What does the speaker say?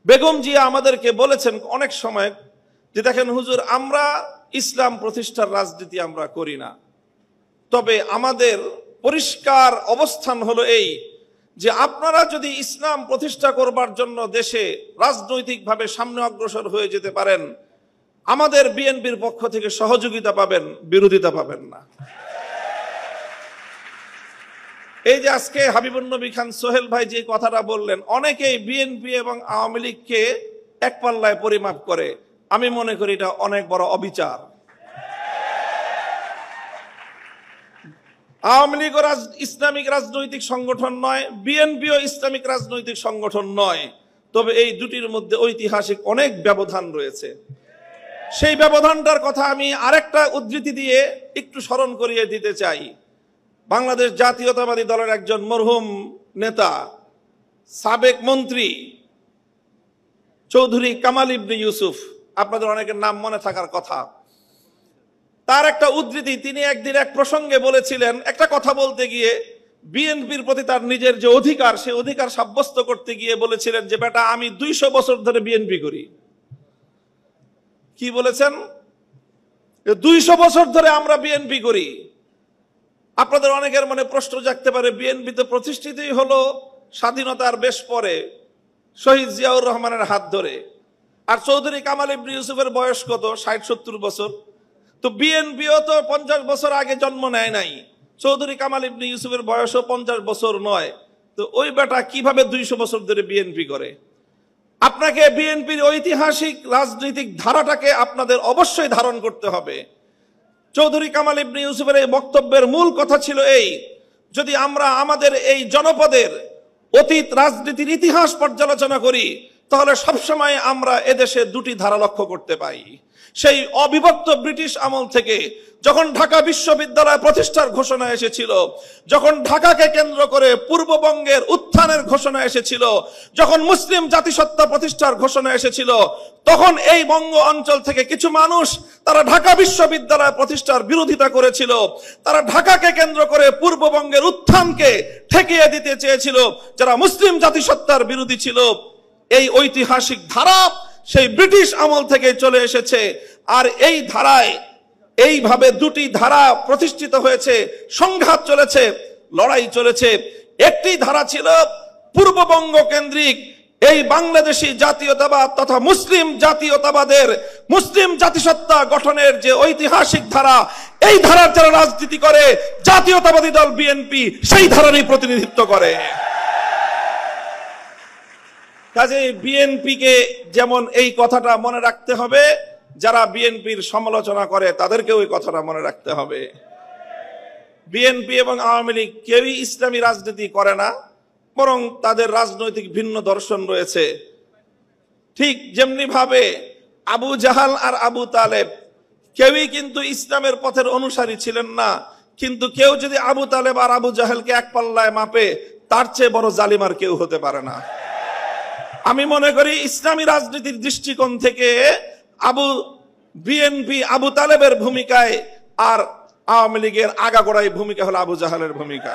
বেগম জিয়া আমাদেরকে বলেছেন অনেক সময় যে দেখেন হুজুর, আমরা ইসলাম প্রতিষ্ঠার রাজনীতি আমরা করি না, তবে আমাদের পরিষ্কার অবস্থান হলো এই যে আপনারা যদি ইসলাম প্রতিষ্ঠা করবার জন্য দেশে রাজনৈতিকভাবে সামনে অগ্রসর হয়ে যেতে পারেন, আমাদের বিএনপির পক্ষ থেকে সহযোগিতা পাবেন, বিরোধিতা পাবেন না। এই যে আজকে হাবিবুন নবী খান সোহেল ভাই যে কথাটা বললেন, অনেকেই বিএনপি এবং আওয়ামী লীগকে এক পাল্লায় পরিমাপ করে। আমি মনে করি এটা অনেক বড় অবিচার। আওয়ামী লীগও ইসলামিক রাজনৈতিক সংগঠন নয়, বিএনপিও ইসলামিক রাজনৈতিক সংগঠন নয়, তবে এই দুটির মধ্যে ঐতিহাসিক অনেক ব্যবধান রয়েছে। সেই ব্যবধানটার কথা আমি আরেকটা উদ্ধৃতি দিয়ে একটু স্মরণ করিয়ে দিতে চাই। বাংলাদেশ জাতীয়তাবাদী দলের একজন মরহুম নেতা, সাবেক মন্ত্রী চৌধুরী কামাল ইবনে ইউসুফ, আপনাদের অনেকের নাম মনে থাকার কথা, তার একটা উদ্ধৃতি, তিনি একদিন এক প্রসঙ্গে বলেছিলেন, একটা কথা বলতে গিয়ে বিএনপির প্রতি তার নিজের যে অধিকার, সে অধিকার সাব্যস্ত করতে গিয়ে বলেছিলেন যে বেটা, আমি 200 বছর ধরে বিএনপি করি। কি বলেছেন? 200 বছর ধরে আমরা বিএনপি করি। আপনাদের অনেকের মনে প্রশ্ন জাগতে পারে, বিএনপি তো প্রতিষ্ঠিতই হলো স্বাধীনতার বেশ পরে, শহীদ জিয়াউর রহমানের হাত ধরে। আর চৌধুরী কামাল ইবনে ইউসুফের বয়স কত? 60-70 বছর। তো বিএনপিও তো 50 বছর আগে জন্ম নেয় নাই, চৌধুরী কামাল ইবনে ইউসুফের বয়সও 50 বছর নয়। তো ওই বেটা কিভাবে 200 বছর ধরে বিএনপি করে? আপনাকে বিএনপির ঐতিহাসিক রাজনৈতিক ধারাটাকে আপনাদের অবশ্যই ধারণ করতে হবে। চৌধুরী কামাল ইবনে ইউসুফের এই বক্তব্যের মূল কথা ছিল এই, যদি আমরা আমাদের এই জনপদের অতীত রাজনীতির ইতিহাস পর্যালোচনা করি, তাহলে সবসময় আমরা এদেশে দুটি ধারা লক্ষ্য করতে পাই। সেই অবিভক্ত ব্রিটিশ আমল থেকে যখন ঢাকা বিশ্ববিদ্যালয় প্রতিষ্ঠার ঘোষণা এসেছিল, যখন ঢাকাকে কেন্দ্র করে পূর্ববঙ্গের উত্থানের ঘোষণা এসেছিল, যখন মুসলিম জাতিসত্তা প্রতিষ্ঠার ঘোষণা এসেছিল, তখন এই বঙ্গ অঞ্চল থেকে কিছু মানুষ তারা ঢাকা বিশ্ববিদ্যালয় প্রতিষ্ঠার বিরোধিতা করেছিল। তারা ঢাকাকে কেন্দ্র করে পূর্ববঙ্গের উত্থানকে ঠেকিয়ে দিতে চেয়েছিল, যারা মুসলিম জাতিসত্তার বিরোধী ছিল। এই ঐতিহাসিক ধারা সেই ব্রিটিশ আমল থেকে চলে এসেছে। আর এই ধারায় এইভাবে দুটি ধারা প্রতিষ্ঠিত হয়েছে, সংঘাত চলেছে, লড়াই চলেছে। একটি ধারা ছিল পূর্ববঙ্গ কেন্দ্রিক এই বাংলাদেশী জাতীয়তাবাদ তথা মুসলিম জাতীয়তাবাদের, মুসলিম জাতিসত্তা গঠনের যে ঐতিহাসিক ধারা, এই ধারার যারা রাজনীতি করে জাতীয়তাবাদী দল বিএনপি সেই ধারারই প্রতিনিধিত্ব করে। কাজে বিএনপিকে যেমন এই কথাটা মনে রাখতে হবে, যারা বিএনপির সমালোচনা করে তাদেরকেও এই কথাটা মনে রাখতে হবে। বিএনপি এবং আওয়ামী লীগ কেউই ইসলামী রাজনীতি করে না, বরং তাদের রাজনৈতিক ভিন্ন দর্শন রয়েছে। ঠিক যেমনি ভাবে আবু জাহাল আর আবু তালেব কেউই কিন্তু ইসলামের পথের অনুসারী ছিলেন না, কিন্তু কেউ যদি আবু তালেব আর আবু জাহেলকে এক পাল্লায় মাপে, তার চেয়ে বড় জালিম আর কেউ হতে পারে না। আমি মনে করি ইসলামী রাজনীতির দৃষ্টিকোণ থেকে বিএনপি আবু তালেবের ভূমিকায় আর আওয়ামী লীগের আগাগোড়াই ভূমিকা হলো আবু জাহালের ভূমিকা।